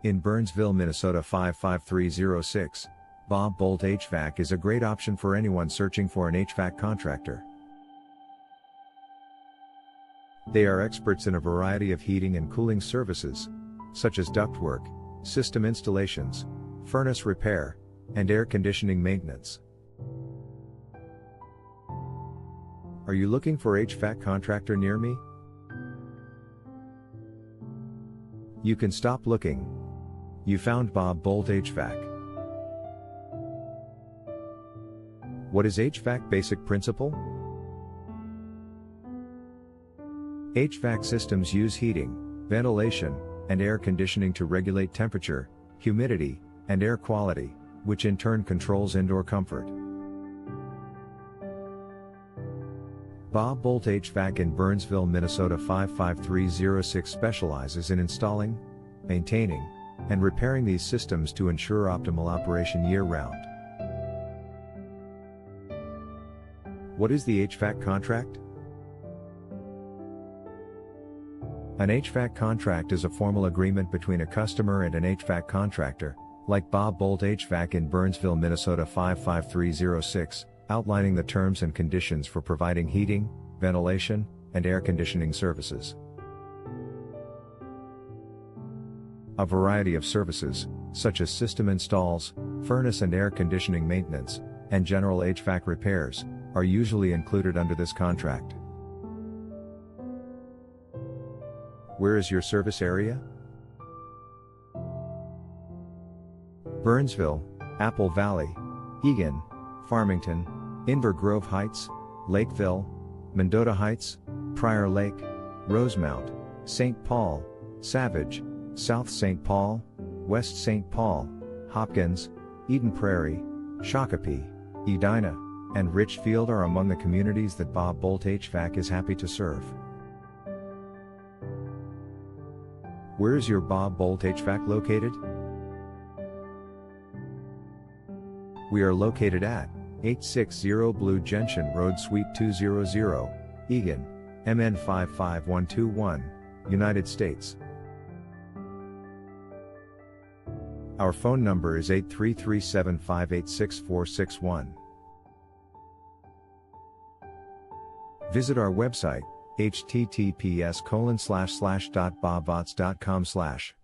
In Burnsville, Minnesota 55306, Bob Boldt HVAC is a great option for anyone searching for an HVAC contractor. They are experts in a variety of heating and cooling services, such as ductwork, system installations, furnace repair, and air conditioning maintenance. Are you looking for HVAC contractor near me? You can stop looking. You found Bob Boldt HVAC. What is HVAC basic principle? HVAC systems use heating, ventilation, and air conditioning to regulate temperature, humidity, and air quality, which in turn controls indoor comfort. Bob Boldt HVAC in Burnsville, Minnesota 55306 specializes in installing, maintaining, and repairing these systems to ensure optimal operation year-round. What is the HVAC contract? An HVAC contract is a formal agreement between a customer and an HVAC contractor, like Bob Boldt HVAC in Burnsville, Minnesota 55306, outlining the terms and conditions for providing heating, ventilation, and air conditioning services. A variety of services, such as system installs, furnace and air conditioning maintenance, and general HVAC repairs, are usually included under this contract. Where is your service area? Burnsville, Apple Valley, Eagan, Farmington, Inver Grove Heights, Lakeville, Mendota Heights, Prior Lake, Rosemount, St. Paul, Savage, South St. Paul, West St. Paul, Hopkins, Eden Prairie, Shakopee, Edina, and Richfield are among the communities that Bob Boldt HVAC is happy to serve. Where is your Bob Boldt HVAC located? We are located at 860 Blue Gentian Road, Suite 200, Eagan, MN 55121, United States. Our phone number is 833-758-6461. Visit our website, https://.bobboldt.com/.